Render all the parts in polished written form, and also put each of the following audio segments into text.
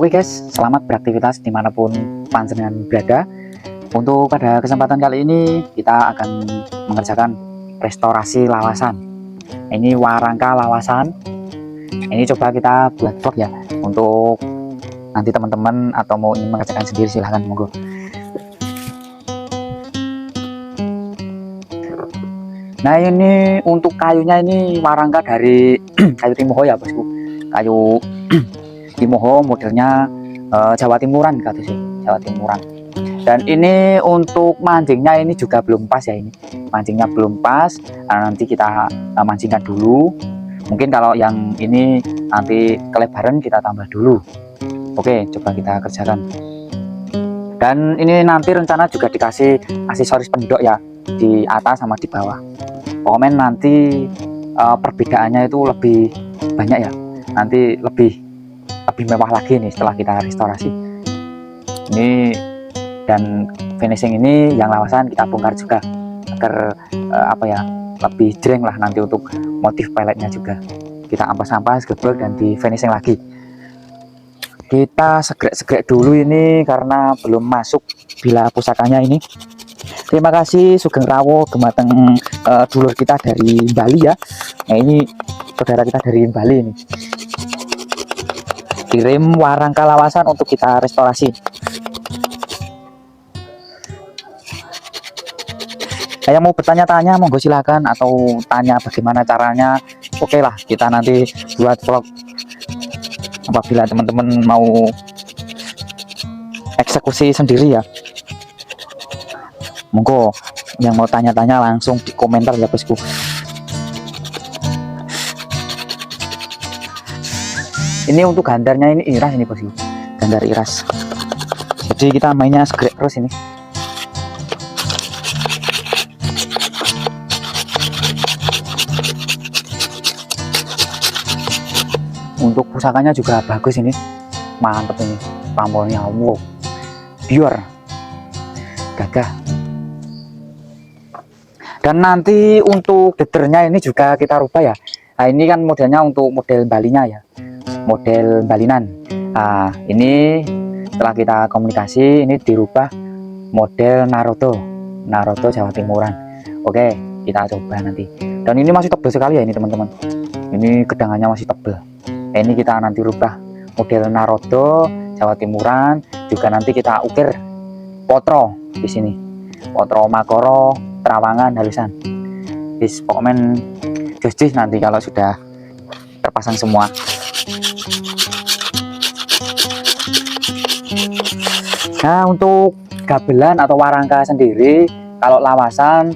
Oke guys, selamat beraktivitas dimanapun panjenengan berada. Untuk pada kesempatan kali ini kita akan mengerjakan restorasi lawasan. Ini warangka lawasan. Ini coba kita buat vlog ya. Untuk nanti teman-teman atau mau ingin mengerjakan sendiri silahkan monggo. Nah ini untuk kayunya ini warangka dari kayu Timoho ya bosku. Kayu Timoho modelnya Jawa Timuran kata sih, Jawa Timuran. Dan ini untuk mancingnya ini juga belum pas ya, ini mancingnya belum pas. Nanti kita mancingkan dulu. Mungkin kalau yang ini nanti kelebaran kita tambah dulu. Oke, coba kita kerjakan. Dan ini nanti rencana juga dikasih aksesoris pendok ya, di atas sama di bawah. Komen nanti perbedaannya itu lebih banyak ya, nanti lebih mewah lagi nih setelah kita restorasi ini. Dan finishing ini yang lawasan kita bongkar juga agar apa ya, lebih jreng lah nanti untuk motif peletnya juga kita ampas-ampas gebrek dan di finishing lagi. Kita segrek-segrek dulu ini karena belum masuk bila pusakanya ini. Terima kasih Sugeng Rawo Gemateng, dulur kita dari Bali ya. Nah ini saudara kita dari Bali ini kirim warangka lawasan untuk kita restorasi. Saya mau bertanya-tanya monggo silakan, atau tanya bagaimana caranya. Oke lah, kita nanti buat vlog apabila teman-teman mau eksekusi sendiri ya. Monggo yang mau tanya-tanya langsung di komentar ya bosku. Ini untuk gandarnya ini iras ini bosku, gandar iras. Jadi kita mainnya segrek terus ini. Untuk pusakanya juga bagus ini, mantep ini pamornya, wow, biar gagah. Dan nanti untuk dedernya ini juga kita rubah ya. Nah ini kan modelnya untuk model balinya ya, model balinan. Nah ini setelah kita komunikasi ini dirubah model Naruto Jawa Timuran. Oke, kita coba nanti. Dan ini masih tebal sekali ya ini teman-teman, ini gedangannya masih tebal. Ini kita nanti rubah model Naruto Jawa Timuran. Juga nanti kita ukir potro di sini, potro makoro terawangan halusan. Bis pokoknya jos nanti kalau sudah terpasang semua. Nah untuk gabelan atau warangka sendiri, kalau lawasan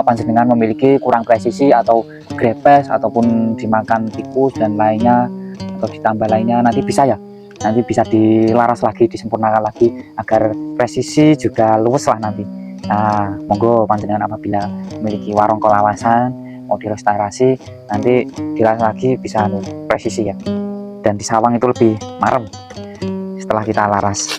panjenengan memiliki kurang presisi atau grepes ataupun dimakan tikus dan lainnya atau ditambah lainnya, nanti bisa ya, nanti bisa dilaras lagi, disempurnakan lagi agar presisi juga luwes lah nanti. Nah monggo panjenengan apabila memiliki warangka lawasan mau direstorasi, nanti dilaras lagi bisa presisi ya, dan disawang itu lebih marem setelah kita laras.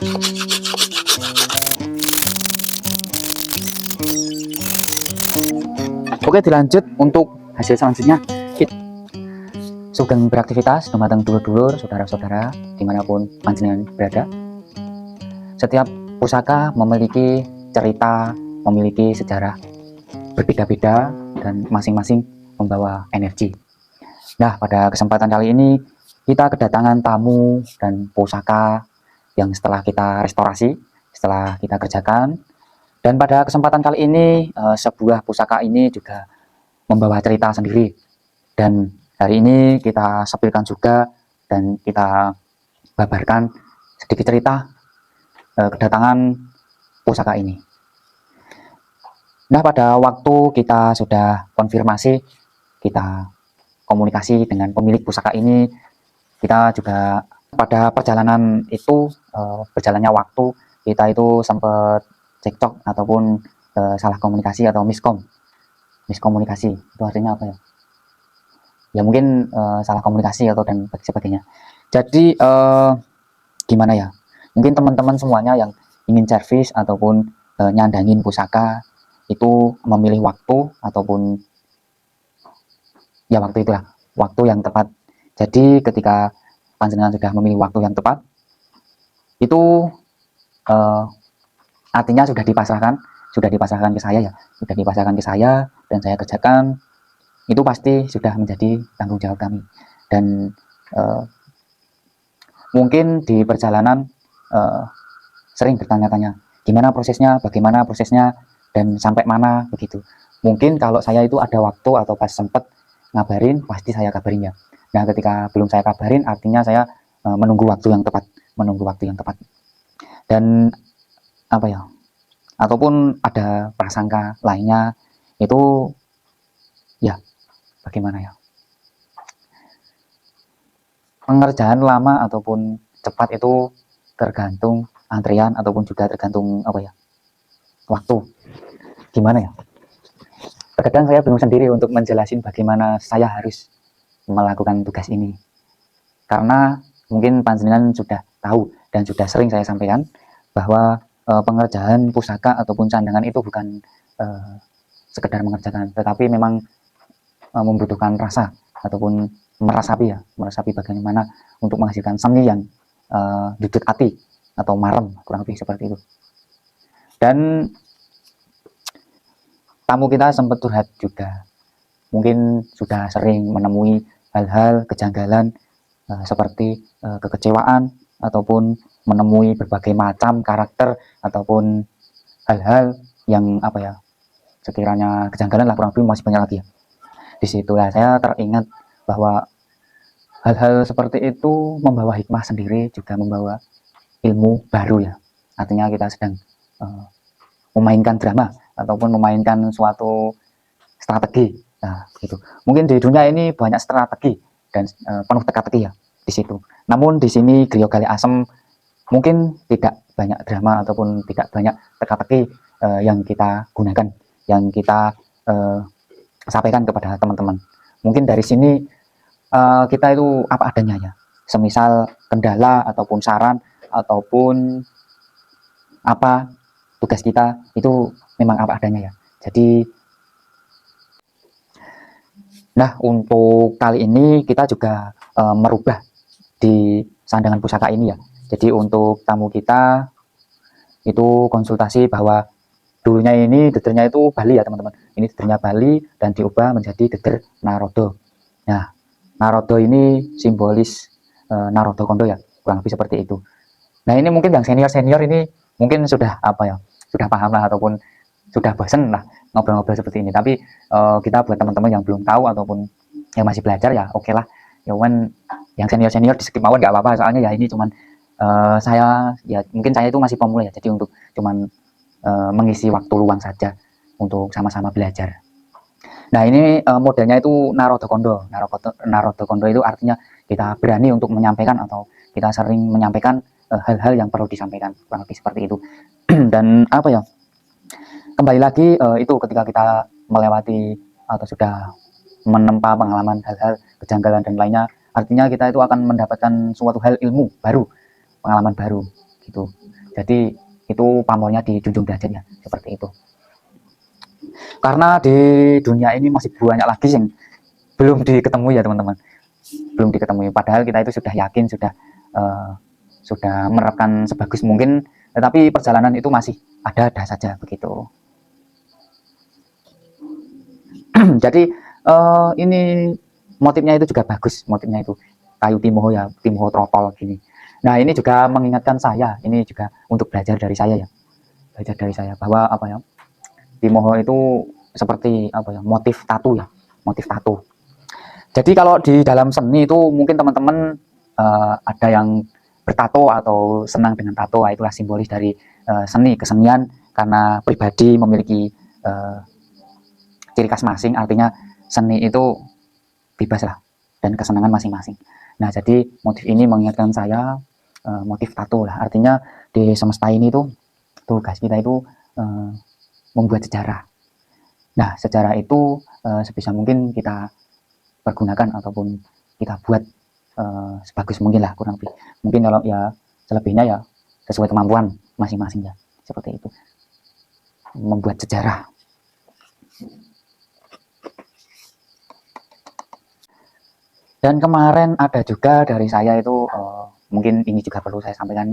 Oke, dilanjut untuk hasil selanjutnya. Sugeng beraktivitas dumateng dulur-dulur, saudara-saudara dimanapun panjenengan berada. Setiap pusaka memiliki cerita, memiliki sejarah berbeda-beda dan masing-masing membawa energi. Nah pada kesempatan kali ini kita kedatangan tamu dan pusaka yang setelah kita restorasi, setelah kita kerjakan. Dan pada kesempatan kali ini sebuah pusaka ini juga membawa cerita sendiri. Dan hari ini kita sepilkan juga dan kita babarkan sedikit cerita kedatangan pusaka ini. Nah pada waktu kita sudah konfirmasi, kita komunikasi dengan pemilik pusaka ini, kita juga pada perjalanan itu, berjalannya waktu, kita itu sempat cekcok ataupun salah komunikasi atau miskomunikasi. Itu artinya apa ya? Ya mungkin salah komunikasi atau dan sebagainya. Jadi gimana ya, mungkin teman-teman semuanya yang ingin servis ataupun nyandangin pusaka itu memilih waktu ataupun ya waktu itulah, waktu yang tepat. Jadi ketika panjenengan sudah memilih waktu yang tepat, itu uh, artinya sudah dipasrahkan ke saya ya, sudah dipasrahkan ke saya dan saya kerjakan, itu pasti sudah menjadi tanggung jawab kami. Dan mungkin di perjalanan sering bertanya-tanya bagaimana prosesnya dan sampai mana begitu. Mungkin kalau saya itu ada waktu atau pas sempat ngabarin, pasti saya kabarin ya. Nah, ketika belum saya kabarin, artinya saya menunggu waktu yang tepat, dan apa ya, ataupun ada prasangka lainnya, itu ya bagaimana ya, pengerjaan lama ataupun cepat itu tergantung antrian ataupun juga tergantung apa ya, waktu. Gimana ya, terkadang saya bingung sendiri untuk menjelasin bagaimana saya harus melakukan tugas ini, karena mungkin panjenengan sudah tahu dan sudah sering saya sampaikan bahwa pengerjaan pusaka ataupun candangan itu bukan sekedar mengerjakan, tetapi memang membutuhkan rasa ataupun merasapi bagaimana untuk menghasilkan seni yang jujur hati atau marem, kurang lebih seperti itu. Dan tamu kita sempat curhat juga, mungkin sudah sering menemui hal-hal kejanggalan seperti kekecewaan ataupun menemui berbagai macam karakter ataupun hal-hal yang apa ya, sekiranya kejanggalan lah, kurang lebih masih banyak lagi ya. Disitulah saya teringat bahwa hal-hal seperti itu membawa hikmah sendiri, juga membawa ilmu baru ya. Artinya kita sedang memainkan drama ataupun memainkan suatu strategi. Nah, gitu. Mungkin di dunia ini banyak strategi dan penuh teka-teki ya di situ. Namun di sini Griya Gali Asem mungkin tidak banyak drama ataupun tidak banyak teka-teki yang kita gunakan, yang kita sampaikan kepada teman-teman. Mungkin dari sini kita itu apa adanya ya. Semisal kendala ataupun saran ataupun apa tugas kita itu memang apa adanya ya. Jadi nah, untuk kali ini kita juga merubah di sandangan pusaka ini ya. Jadi untuk tamu kita itu konsultasi bahwa dulunya ini dedernya itu Bali ya teman-teman. Ini dedernya Bali dan diubah menjadi deder Narodo. Nah, Narodo ini simbolis Narodo Kondo ya, kurang lebih seperti itu. Nah, ini mungkin yang senior-senior ini mungkin sudah apa ya, sudah paham lah ataupun sudah bosan lah ngobrol-ngobrol seperti ini. Tapi kita buat teman-teman yang belum tahu ataupun yang masih belajar ya oke lah. Ya kan yang senior-senior di skip mawon nggak apa-apa, soalnya ya ini cuman saya ya mungkin saya itu masih pemula ya, jadi untuk cuman mengisi waktu luang saja untuk sama-sama belajar. Nah, ini modelnya itu Narodo Kondo. Narodo Kondo itu artinya kita berani untuk menyampaikan atau kita sering menyampaikan hal-hal yang perlu disampaikan, kurang lebih seperti itu. Dan apa ya, kembali lagi itu ketika kita melewati atau sudah menempa pengalaman hal-hal kejanggalan dan lainnya, artinya kita itu akan mendapatkan suatu hal ilmu baru, pengalaman baru gitu. Jadi itu pamornya dijunjung derajatnya seperti itu. Karena di dunia ini masih banyak lagi yang belum diketemui ya teman-teman, belum diketemui. Padahal kita itu sudah yakin, sudah menerapkan sebagus mungkin, tetapi perjalanan itu masih ada saja begitu. Jadi ini motifnya itu juga bagus, motifnya itu kayu timoho ya, timoho trotol gini. Nah, ini juga mengingatkan saya, ini juga untuk belajar dari saya ya, belajar dari saya bahwa apa ya, timoho itu seperti apa ya, motif tato ya, motif tato. Jadi kalau di dalam seni itu mungkin teman-teman ada yang bertato atau senang dengan tato, itulah simbolis dari seni kesenian, karena pribadi memiliki ciri khas masing, artinya seni itu bebas lah dan kesenangan masing-masing. Nah, jadi motif ini mengingatkan saya motif tato lah, artinya di semesta ini tuh tugas kita itu membuat sejarah. Nah, sejarah itu sebisa mungkin kita pergunakan ataupun kita buat sebagus mungkin lah, kurang lebih. Mungkin kalau ya selebihnya ya sesuai kemampuan masing-masing ya, seperti itu. Membuat sejarah. Dan kemarin ada juga dari saya itu mungkin ini juga perlu saya sampaikan,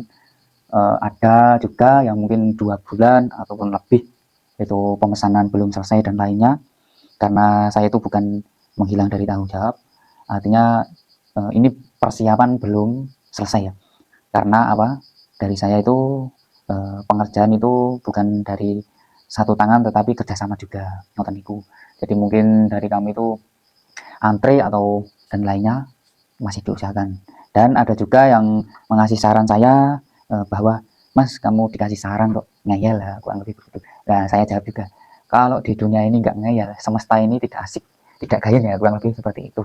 Ada juga yang mungkin 2 bulan ataupun lebih itu pemesanan belum selesai dan lainnya, karena saya itu bukan menghilang dari tanggung jawab, artinya ini persiapan belum selesai ya, karena apa, dari saya itu pengerjaan itu bukan dari satu tangan tetapi kerjasama juga, ngoten niku. Jadi mungkin dari kami itu antre atau dan lainnya masih diusahakan. Dan ada juga yang mengasih saran saya bahwa Mas, kamu dikasih saran kok ngeyel lah, kurang lebih begitu. Nah, saya jawab juga, kalau di dunia ini nggak ngeyel, semesta ini tidak asik, tidak gayen ya, kurang lebih seperti itu.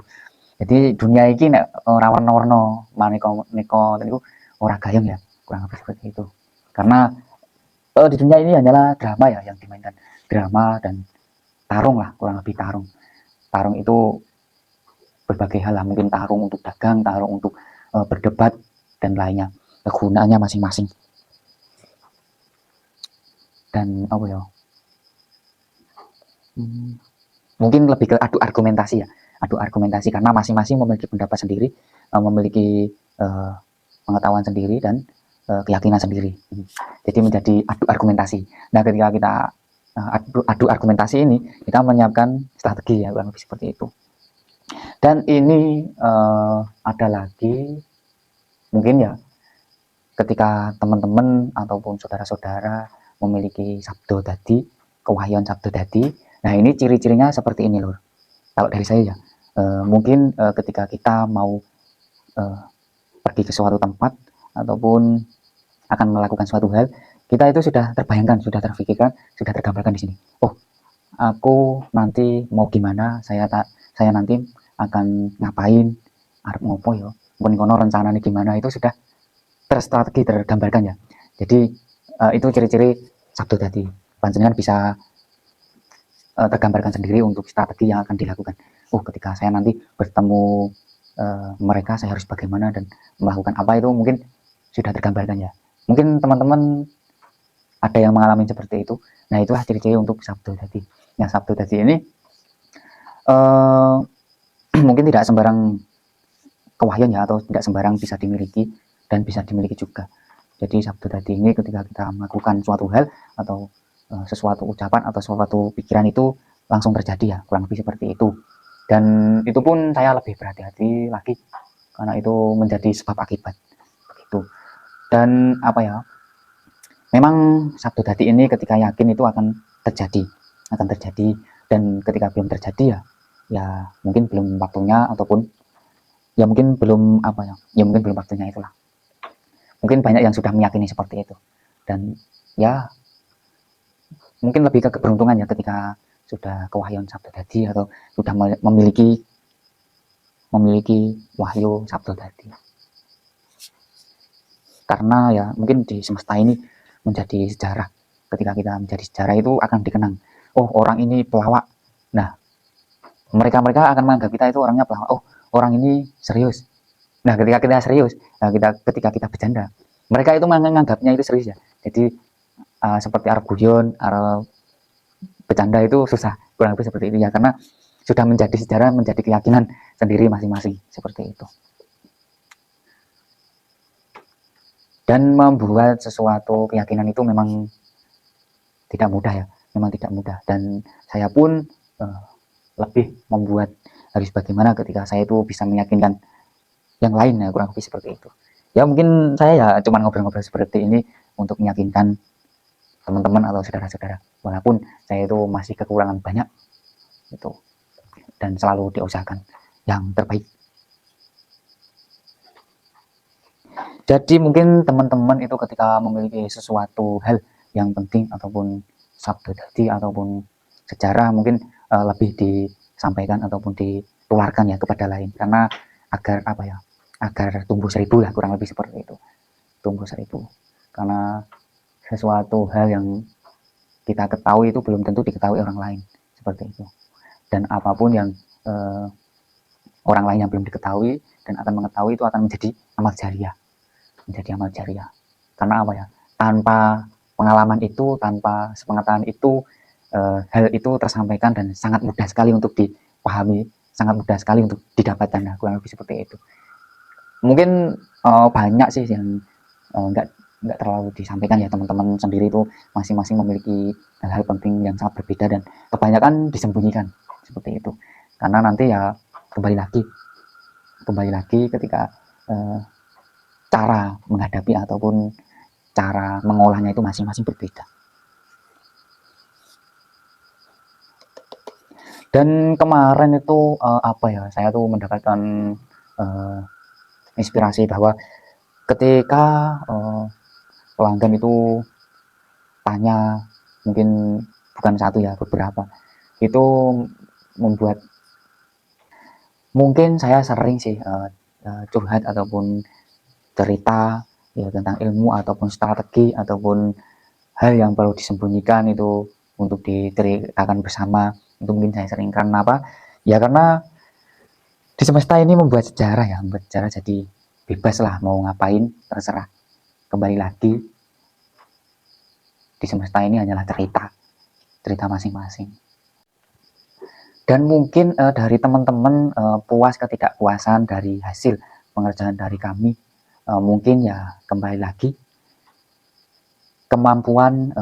Jadi dunia ini nek ora warna-warna, maneka neko niku ora gayeng ya, kurang lebih seperti itu. Karena di dunia ini hanyalah drama ya yang dimainkan, drama dan tarung lah, kurang lebih tarung. Tarung itu berbagai hal lah, mungkin tarung untuk dagang, tarung untuk berdebat dan lainnya, kegunaannya masing-masing. Dan apa ya, mungkin lebih ke adu argumentasi ya, adu argumentasi, karena masing-masing memiliki pendapat sendiri, memiliki pengetahuan sendiri dan keyakinan sendiri. Jadi menjadi adu argumentasi. Nah, ketika kita adu argumentasi ini, kita menyiapkan strategi ya, kurang lebih seperti itu. Dan ini ada lagi mungkin ya, ketika teman-teman ataupun saudara-saudara memiliki sabdo dadi, kewahyan sabdo dadi. Nah, ini ciri-cirinya seperti ini lur. Kalau dari saya ya, mungkin ketika kita mau pergi ke suatu tempat ataupun akan melakukan suatu hal, kita itu sudah terbayangkan, sudah terfikirkan, sudah tergambarkan di sini. Oh, aku nanti mau gimana, saya nanti akan ngapain, arep ngopo ya, pun kono rencananya gimana, itu sudah terstrategi, tergambarkan ya. Jadi itu ciri-ciri sabdo dadi. Panjenengan bisa tergambarkan sendiri untuk strategi yang akan dilakukan. Oh, ketika saya nanti bertemu mereka, saya harus bagaimana dan melakukan apa, itu mungkin sudah tergambarkan ya. Mungkin teman-teman ada yang mengalami seperti itu. Nah, itulah ciri-ciri untuk sabdo dadi. Nah, sabdo dadi ini mungkin tidak sembarang kewahyan ya, atau tidak sembarang bisa dimiliki dan bisa dimiliki juga. Jadi sabdo dadi ini ketika kita melakukan suatu hal atau sesuatu ucapan atau suatu pikiran itu langsung terjadi ya, kurang lebih seperti itu. Dan itu pun saya lebih berhati-hati lagi karena itu menjadi sebab akibat begitu. Dan apa ya, memang sabdo dadi ini ketika yakin itu akan terjadi, dan ketika belum terjadi ya mungkin belum waktunya, ataupun ya mungkin belum apa ya mungkin belum waktunya itulah. Mungkin banyak yang sudah meyakini seperti itu, dan ya mungkin lebih ke keberuntungan ya ketika sudah kewahyan sabdo dadi atau sudah memiliki wahyu sabdo dadi. Karena ya mungkin di semesta ini menjadi sejarah. Ketika kita menjadi sejarah itu akan dikenang. Oh, orang ini pelawak. Nah, mereka akan menganggap kita itu orangnya pelawak. Oh, orang ini serius. Nah, ketika kita serius, ketika kita bercanda, mereka itu menganggapnya itu serius ya. Jadi seperti Arab guyon, Arab bercanda itu susah, kurang lebih seperti itu ya, karena sudah menjadi sejarah, menjadi keyakinan sendiri masing-masing seperti itu. Dan membuat sesuatu keyakinan itu memang tidak mudah ya, memang tidak mudah. Dan saya pun lebih membuat harus bagaimana ketika saya itu bisa meyakinkan yang lain ya, kurang lebih seperti itu. Ya mungkin saya ya cuma ngobrol-ngobrol seperti ini untuk meyakinkan teman-teman atau saudara-saudara, walaupun saya itu masih kekurangan banyak itu, dan selalu diusahakan yang terbaik. Jadi mungkin teman-teman itu ketika memiliki sesuatu hal yang penting ataupun sabdo dadi ataupun sejarah, mungkin lebih disampaikan ataupun ditularkan ya kepada lain, karena agar apa ya, agar tumbuh 1000 lah, kurang lebih seperti itu, tumbuh 1000. Karena sesuatu hal yang kita ketahui itu belum tentu diketahui orang lain, seperti itu. Dan apapun yang orang lain yang belum diketahui dan akan mengetahui, itu akan menjadi amal jariah, karena apa ya, tanpa pengalaman itu, tanpa sepengetahuan itu, hal itu tersampaikan dan sangat mudah sekali untuk dipahami, sangat mudah sekali untuk didapatkan. Nah, kurang lebih seperti itu. Mungkin banyak sih yang nggak terlalu disampaikan ya, teman-teman sendiri itu masing-masing memiliki hal-hal penting yang sangat berbeda dan kebanyakan disembunyikan seperti itu, karena nanti ya kembali lagi ketika cara menghadapi ataupun cara mengolahnya itu masing-masing berbeda. Dan kemarin itu saya tuh mendapatkan inspirasi bahwa ketika pelanggan itu tanya, mungkin bukan satu ya, beberapa, itu membuat mungkin saya sering sih curhat ataupun cerita ya tentang ilmu ataupun strategi ataupun hal yang perlu disembunyikan itu untuk diceritakan bersama. Itu mungkin saya sering, karena apa ya, karena di semesta ini membuat sejarah ya, membuat sejarah, jadi bebas lah mau ngapain terserah. Kembali lagi di semesta ini hanyalah cerita masing-masing. Dan mungkin dari teman-teman puas ketidakpuasan dari hasil pengerjaan dari kami, mungkin ya kembali lagi kemampuan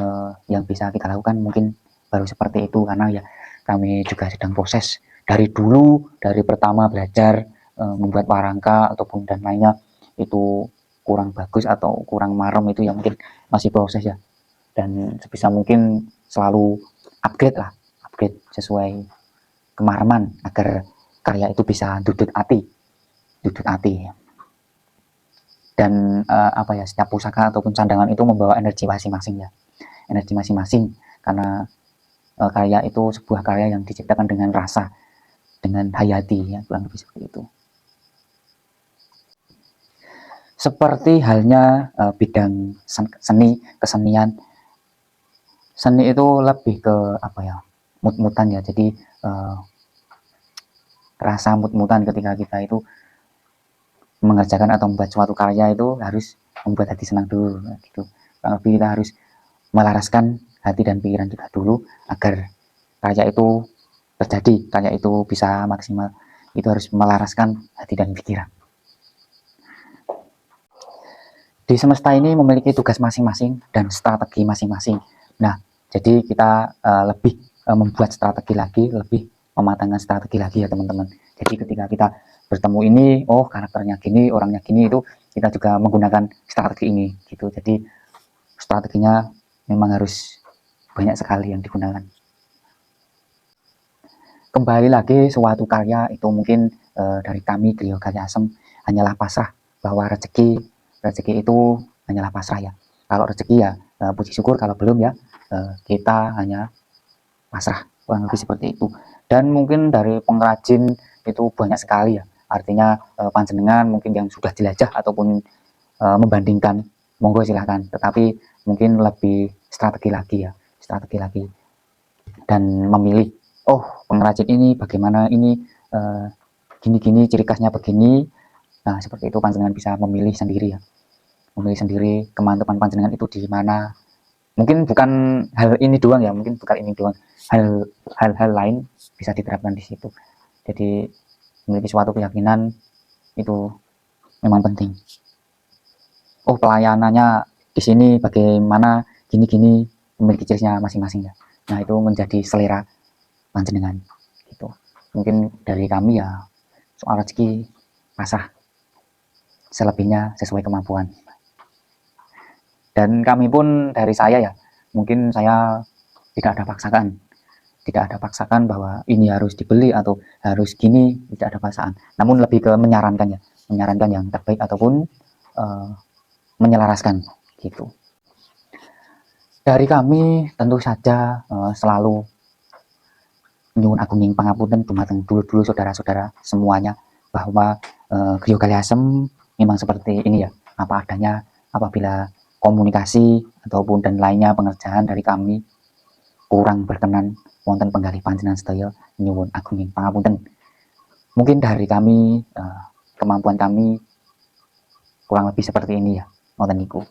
yang bisa kita lakukan mungkin baru seperti itu, karena ya kami juga sedang proses dari dulu, dari pertama belajar membuat warangka ataupun dan lainnya itu kurang bagus atau kurang marem, itu ya mungkin masih proses ya, dan sebisa mungkin selalu upgrade sesuai kemareman agar karya itu bisa duduk hati. Dan setiap pusaka ataupun candangan itu membawa energi masing-masing ya, karena karya itu sebuah karya yang diciptakan dengan rasa, dengan hayati ya, kurang lebih seperti itu. Seperti halnya bidang kesenian, seni itu lebih ke mut-mutan ya, jadi rasa mut-mutan ketika kita itu mengerjakan atau membuat suatu karya itu harus membuat hati senang dulu gitu. Lebih kita harus melaraskan hati dan pikiran kita dulu agar karya itu terjadi, karya itu bisa maksimal. Itu harus melaraskan hati dan pikiran. Di semesta ini memiliki tugas masing-masing dan strategi masing-masing. Nah, jadi kita lebih membuat strategi lagi, lebih mematangkan strategi lagi ya teman-teman. Jadi ketika kita bertemu ini, oh karakternya gini, orangnya gini, itu kita juga menggunakan strategi ini gitu. Jadi strateginya memang harus banyak sekali yang digunakan. Kembali lagi, suatu karya itu mungkin dari kami Griyo Galyasem hanyalah pasrah, bahwa rezeki itu hanyalah pasrah ya. Kalau rezeki ya puji syukur, kalau belum ya kita hanya pasrah, kurang lebih seperti itu. Dan mungkin dari pengrajin itu banyak sekali ya, artinya panjenengan mungkin yang sudah jelajah ataupun membandingkan, monggo silahkan, tetapi mungkin lebih strategi lagi dan memilih, oh pengrajin ini bagaimana, ini gini-gini, ciri khasnya begini. Nah seperti itu panjenengan bisa memilih sendiri ya, memilih sendiri kemantapan panjenengan itu di mana. Mungkin bukan hal ini doang ya, mungkin bukan ini doang, hal-hal lain bisa diterapkan di situ. Jadi memiliki suatu keyakinan itu memang penting. Oh pelayanannya di sini bagaimana, gini-gini, memiliki cirinya masing-masing ya. Nah itu menjadi selera panjenengan gitu. Mungkin dari kami ya soal rezeki pasrah, selebihnya sesuai kemampuan. Dan kami pun dari saya ya, mungkin saya tidak ada paksaan bahwa ini harus dibeli atau harus gini, tidak ada paksaan. Namun lebih ke menyarankan yang terbaik ataupun menyelaraskan gitu. Dari kami tentu saja selalu nyuwun agung pangapunten dumateng dulu saudara-saudara semuanya, bahwa Griyo Galyasem memang seperti ini ya, apa adanya. Apabila komunikasi ataupun dan lainnya pengerjaan dari kami kurang berkenan wonten penggalih panjenengan sedaya, nyuwun agung pangapunten. Mungkin dari kami kemampuan kami kurang lebih seperti ini ya, ngoten niku.